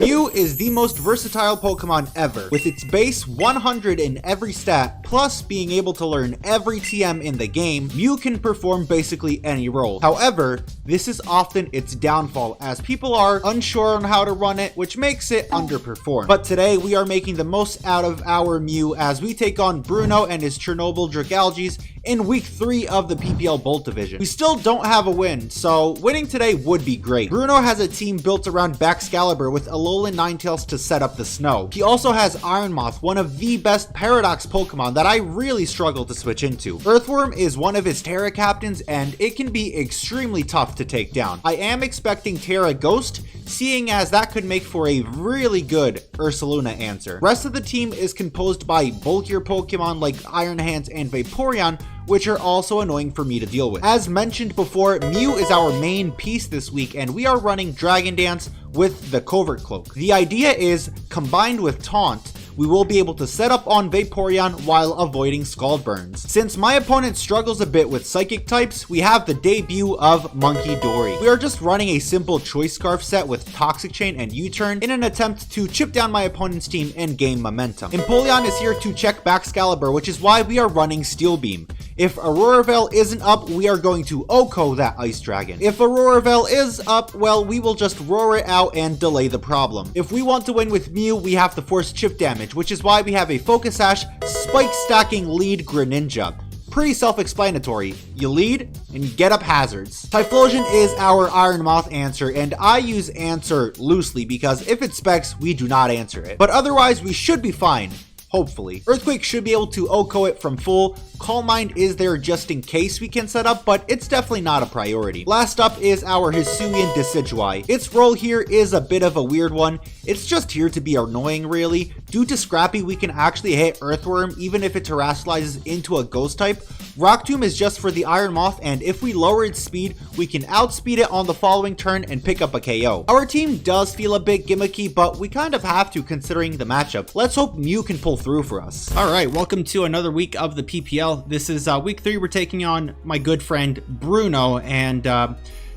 Mew is the most versatile Pokemon ever, with its base 100 in every stat, plus being able to learn every TM in the game. Mew can perform basically any role. However, this is often its downfall, as people are unsure on how to run it, which makes it underperform. But today, we are making the most out of our Mew as we take on Bruno and his Chernobyl Dragalges in week 3 of the PPL Bolt Division. We still don't have a win, so winning today would be great. Bruno has a team built around Baxcalibur with Alolan Ninetales to set up the snow. He also has Iron Moth, one of the best Paradox Pokemon that I really struggle to switch into. Earthworm is one of his Terra captains, and it can be extremely tough to take down. I am expecting Terra Ghost, seeing as that could make for a really good Ursaluna answer. Rest of the team is composed by bulkier Pokemon like Iron Hands and Vaporeon, which are also annoying for me to deal with. As mentioned before, Mew is our main piece this week, and we are running Dragon Dance with the Covert Cloak. The idea is, combined with Taunt, we will be able to set up on Vaporeon while avoiding Scald Burns. Since my opponent struggles a bit with Psychic types, we have the debut of Monkey Dory. We are just running a simple Choice Scarf set with Toxic Chain and U-Turn in an attempt to chip down my opponent's team and gain momentum. Empoleon is here to check Baxcalibur, which is why we are running Steel Beam. If Aurora Veil isn't up, we are going to OHKO that Ice Dragon. If Aurora Veil is up, well, we will just roar it out and delay the problem. If we want to win with Mew, we have to force chip damage, which is why we have a Focus Sash, Spike Stacking Lead Greninja. Pretty self-explanatory. You lead and you get up hazards. Typhlosion is our Iron Moth answer, and I use answer loosely because if it specs, we do not answer it. But otherwise, we should be fine. Hopefully. Earthquake should be able to OHKO it from full. Calm Mind is there just in case we can set up, but it's definitely not a priority. Last up is our Hisuian Decidueye. Its role here is a bit of a weird one. It's just here to be annoying, really. Due to Scrappy, we can actually hit Earthworm even if it terastallizes into a Ghost type. Rock Tomb is just for the Iron Moth, and if we lower its speed, we can outspeed it on the following turn and pick up a KO. Our team does feel a bit gimmicky, but we kind of have to considering the matchup. Let's hope Mew can pull through for us. All right, welcome to another week of the PPL. This is week 3. We're taking on my good friend Bruno, and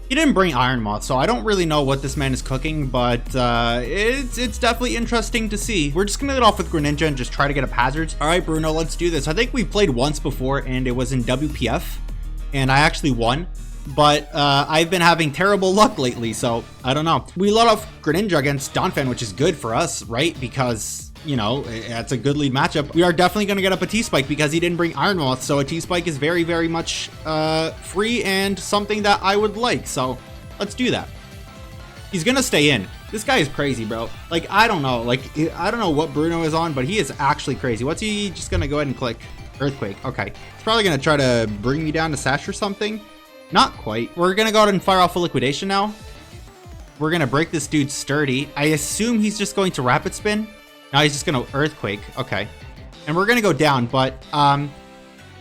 he didn't bring Iron Moth, so I don't really know what this man is cooking, but it's definitely interesting to see. We're just gonna get off with Greninja and just try to get up hazards. All right, Bruno, let's do this. I think we played once before, and it was in WPF, and I actually won. But I've been having terrible luck lately, so I don't know. We let off Greninja against Donphan, which is good for us, right? Because, you know, that's a good lead matchup. We are definitely going to get up a T-Spike because he didn't bring Iron Moth, so a T-Spike is very, very much free and something that I would like. So let's do that. He's going to stay in. This guy is crazy, bro. Like, I don't know. Like, I don't know what Bruno is on, but he is actually crazy. What's he just going to go ahead and click? Earthquake. Okay. He's probably going to try to bring me down to Sash or something. Not quite. We're going to go ahead and fire off a Liquidation now. We're going to break this dude sturdy. I assume he's just going to Rapid Spin. Now he's just going to Earthquake. Okay. And we're going to go down, but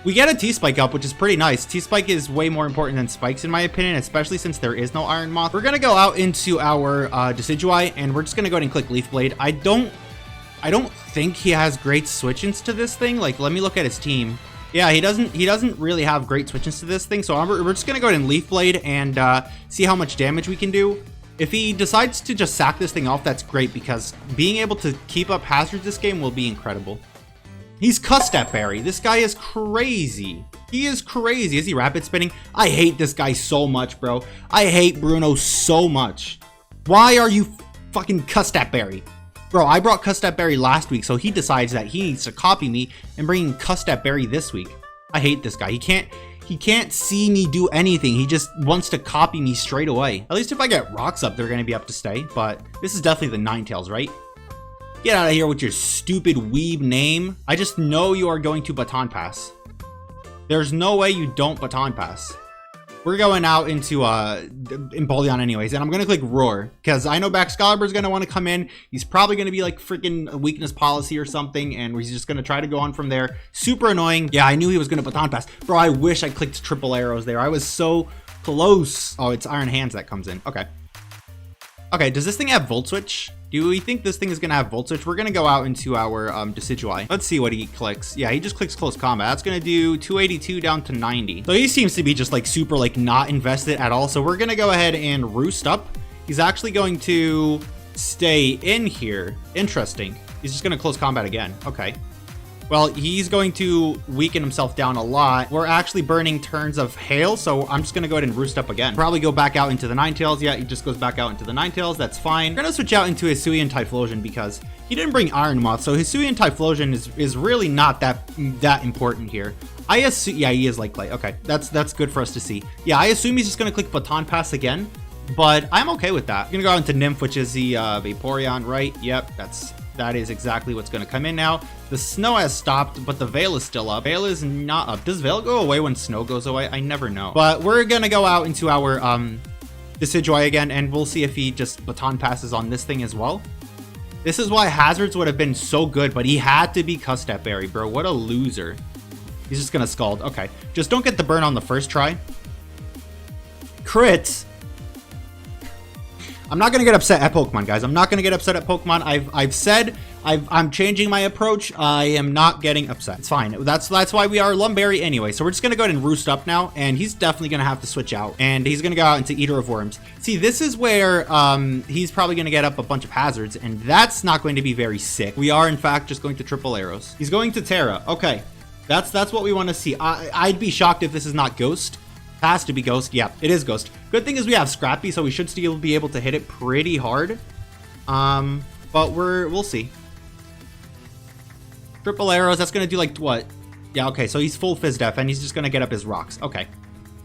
we get a T-Spike up, which is pretty nice. T-Spike is way more important than Spikes in my opinion, especially since there is no Iron Moth. We're going to go out into our Decidueye, and we're just going to go ahead and click Leaf Blade. I don't think he has great switch-ins to this thing. Like, let me look at his team. Yeah, he doesn't really have great switches to this thing, so we're just gonna go ahead and Leaf Blade and see how much damage we can do. If he decides to just sack this thing off, that's great, because being able to keep up hazards this game will be incredible. He's Custap Berry. This guy is crazy. He is crazy. Is he Rapid Spinning? I hate this guy so much, bro. I hate Bruno so much. Why are you fucking Custap Berry? Bro, I brought Custap Berry last week, so he decides that he needs to copy me and bring Custap Berry this week. I hate this guy. He can't see me do anything. He just wants to copy me straight away. At least if I get rocks up, they're gonna be up to stay, but this is definitely the Ninetales, right? Get out of here with your stupid weeb name. I just know you are going to Baton Pass. There's no way you don't Baton Pass. We're going out into Empoleon anyways, and I'm gonna click Roar because I know Baxcalibur is gonna want to come in. He's probably gonna be like freaking a weakness policy or something, and he's just gonna try to go on from there. Super annoying. Yeah, I knew he was gonna Baton Pass. Bro, I wish I clicked triple arrows there. I was so close. Oh, it's Iron Hands that comes in. Okay. Okay, does this thing have Volt Switch? Do we think this thing is gonna have Volt Switch? We're gonna go out into our Decidueye. Let's see what he clicks. Yeah, he just clicks Close Combat. That's gonna do 282 down to 90. So he seems to be just like super like not invested at all. So we're gonna go ahead and Roost up. He's actually going to stay in here. Interesting. He's just going to close combat again. Okay. Well, he's going to weaken himself down a lot. We're actually burning turns of hail, so I'm just going to go ahead and roost up again. Probably go back out into the Ninetales. Yeah, he just goes back out into the Ninetales. That's fine. We're going to switch out into Hisuian Typhlosion because he didn't bring Iron Moth, so Hisuian Typhlosion is really not that important here. I assume, yeah, he is like clay. Okay, that's good for us to see. Yeah, I assume he's just going to click Baton Pass again, but I'm okay with that. I'm going to go out into Nymph, which is the Vaporeon, right? Yep, that is exactly what's going to come in now. The snow has stopped, but the Veil is still up. Veil is not up. Does Veil go away when snow goes away? I never know. But we're going to go out into our Decidueye again, and we'll see if he just Baton Passes on this thing as well. This is why Hazards would have been so good, but he had to be Custap Berry, bro. What a loser. He's just going to Scald. Okay. Just don't get the burn on the first try. Crits. I'm not going to get upset at Pokemon, guys. I'm not going to get upset at Pokemon. I've said I'm changing my approach. I am not getting upset. It's fine. That's why we are Lumberry anyway. So we're just going to go ahead and roost up now, and he's definitely going to have to switch out, and he's going to go out into Eater of Worms. See, this is where he's probably going to get up a bunch of hazards, and that's not going to be very sick. We are, in fact, just going to triple arrows. He's going to Terra. Okay. That's what we want to see. I'd be shocked if this is not Ghost. Has to be Ghost. Yeah, it is Ghost. Good thing is we have Scrappy, so we should still be able to hit it pretty hard. But we'll see. Triple arrows, that's gonna do like what? Yeah, okay, so he's full Fizz Def and he's just gonna get up his rocks. Okay.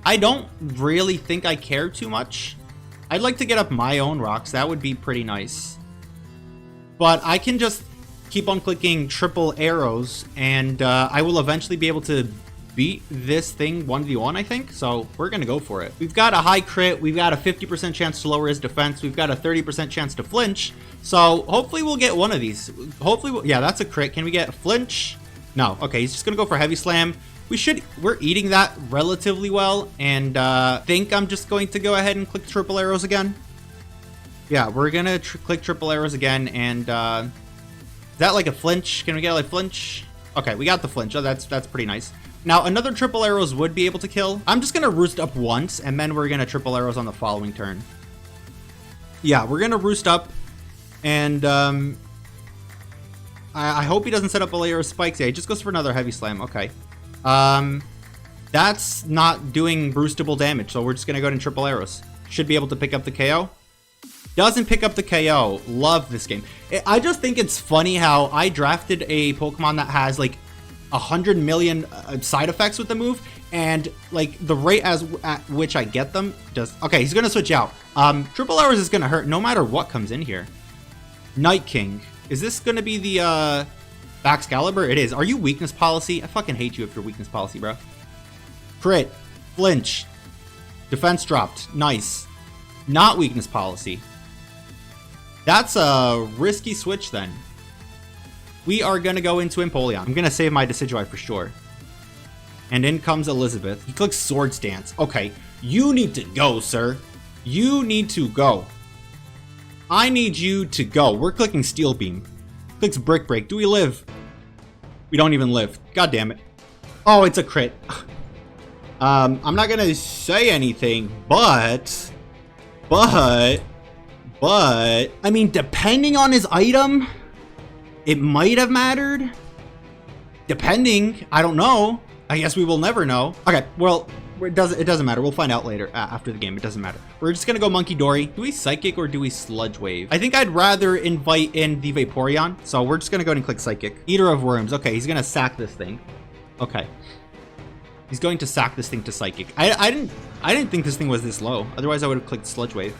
I don't really think I care too much. I'd like to get up my own rocks. That would be pretty nice. But I can just keep on clicking triple arrows and I will eventually be able to beat this thing 1v1, I think. So we're gonna go for it. We've got a high crit. We've got a 50% chance to lower his defense. We've got a 30% chance to flinch. So hopefully we'll get one of these. Hopefully, yeah, that's a crit. Can we get a flinch? No. Okay, he's just gonna go for heavy slam. We're eating that relatively well, and think I'm just going to go ahead and click triple arrows again. Yeah, we're gonna click triple arrows again, and is that like a flinch? Can we get a flinch? Okay, we got the flinch. Oh, that's pretty nice. Now, another triple arrows would be able to kill. I'm just gonna roost up once, and then we're gonna triple arrows on the following turn. Yeah, we're gonna roost up, and I hope he doesn't set up a layer of spikes. Yeah, he just goes for another heavy slam. Okay. That's not doing boostable damage, so we're just gonna go ahead and triple arrows. Should be able to pick up the KO. Doesn't pick up the KO. Love this game. I just think it's funny how I drafted a Pokemon that has like 100 million side effects with the move, and like the rate at which I get them does. Okay, he's gonna switch out. Triple arrows is gonna hurt no matter what comes in here. Night King. Is this gonna be the Baxcalibur? It is. Are you weakness policy? I fucking hate you if you're weakness policy, bro. Crit. Flinch. Defense dropped. Nice. Not weakness policy. That's a risky switch then. We are going to go into Empoleon. I'm going to save my Decidueye for sure. And in comes Elizabeth. He clicks Swords Dance. Okay, you need to go, sir. You need to go. I need you to go. We're clicking Steel Beam. Clicks Brick Break. Do we live? We don't even live. God damn it. Oh, it's a crit. I'm not going to say anything, but, I mean, depending on his item, it might have mattered. Depending, I don't know. I guess we will never know. Okay, well, it doesn't matter. We'll find out later after the game. It doesn't matter. We're just gonna go Monkey Dory. Do we Psychic or do we Sludge Wave? I think I'd rather invite in the Vaporeon. So we're just gonna go ahead and click Psychic. Eater of Worms. Okay, he's gonna sack this thing. Okay. He's going to sack this thing to Psychic. I didn't think this thing was this low. Otherwise, I would have clicked Sludge Wave.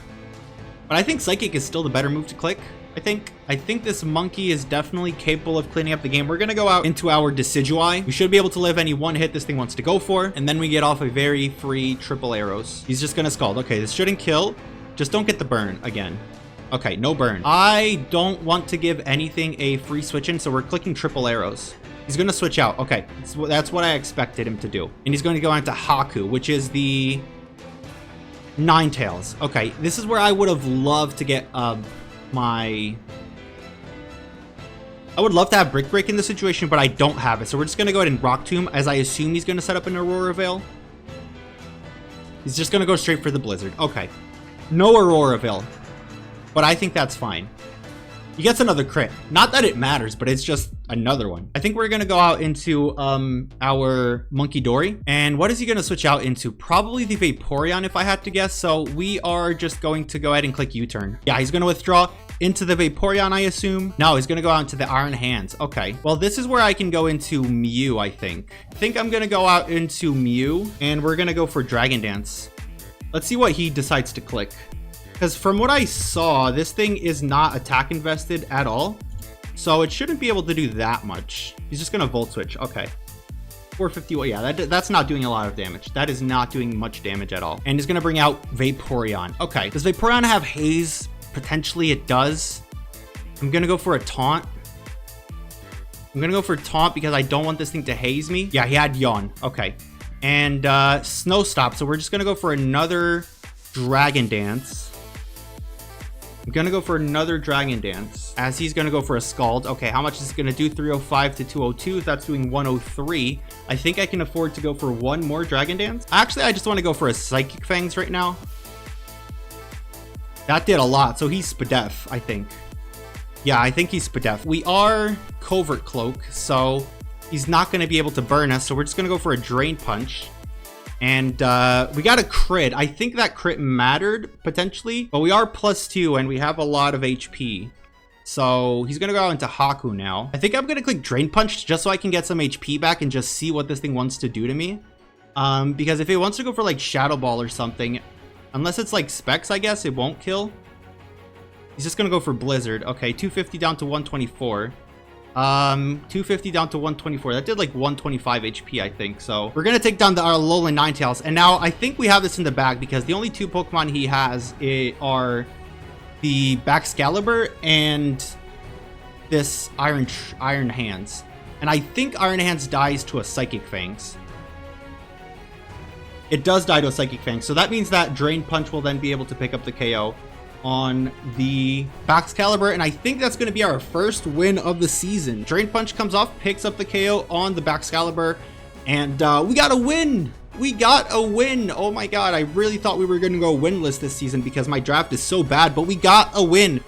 But I think Psychic is still the better move to click. I think this monkey is definitely capable of cleaning up the game. We're going to go out into our Decidueye. We should be able to live any one hit this thing wants to go for. And then we get off a very free triple arrows. He's just going to Scald. Okay, this shouldn't kill. Just don't get the burn again. Okay, no burn. I don't want to give anything a free switch in, so we're clicking triple arrows. He's going to switch out. Okay, that's what I expected him to do. And he's going to go into Haku, which is the Ninetales. Okay, this is where I would have loved to get I would love to have Brick Break in this situation, but I don't have it. So we're just going to go ahead and Rock Tomb, as I assume he's going to set up an Aurora Veil. He's just going to go straight for the Blizzard. Okay. No Aurora Veil. But I think that's fine. He gets another crit. Not that it matters, but it's just another one. I think we're gonna go out into our Monkey Dory. And what is he gonna switch out into? Probably the Vaporeon if I had to guess. So we are just going to go ahead and click U-turn. Yeah, he's gonna withdraw into the Vaporeon, I assume. No, he's gonna go out into the Iron Hands. Okay, well, this is where I can go into Mew, I think. I'm gonna go out into Mew, and we're gonna go for Dragon Dance. Let's see what he decides to click. Because from what I saw, this thing is not attack invested at all. So it shouldn't be able to do that much. He's just gonna Volt Switch, okay. 451, yeah, that's not doing a lot of damage. That is not doing much damage at all. And he's gonna bring out Vaporeon. Okay, does Vaporeon have Haze? Potentially it does. I'm gonna go for a Taunt. I'm gonna go for Taunt because I don't want this thing to haze me. Yeah, he had Yawn. Okay. And Snow Stop. So we're just gonna go for another Dragon Dance. I'm gonna go for another Dragon Dance as he's gonna go for a Scald. Okay, how much is it gonna do? 305 to 202. That's doing 103. I think I can afford to go for one more Dragon Dance. Actually, I just want to go for a Psychic Fangs right now. That did a lot, so he's Spadef, I think. Yeah, I think he's Spadef. We are Covert Cloak, so he's not going to be able to burn us, so we're just going to go for a Drain Punch. And we got a crit. I think that crit mattered, potentially, but we are +2, and we have a lot of HP. So he's going to go out into Haku now. I think I'm going to click Drain Punch just so I can get some HP back and just see what this thing wants to do to me. Because if it wants to go for, like, Shadow Ball or something... Unless it's like Specs, I guess, it won't kill. He's just gonna go for Blizzard. Okay, 250 down to 124. 250 down to 124. That did like 125 HP, I think. So we're gonna take down our Alolan Ninetales. And now I think we have this in the bag because the only two Pokemon he has are the Baxcalibur and this Iron Hands. And I think Iron Hands dies to a Psychic Fangs. It does die to a Psychic Fang, so that means that Drain Punch will then be able to pick up the KO on the Baxcalibur, and I think that's going to be our first win of the season. Drain Punch comes off, picks up the KO on the Baxcalibur, and we got a win! We got a win! Oh my god, I really thought we were going to go winless this season because my draft is so bad, but we got a win!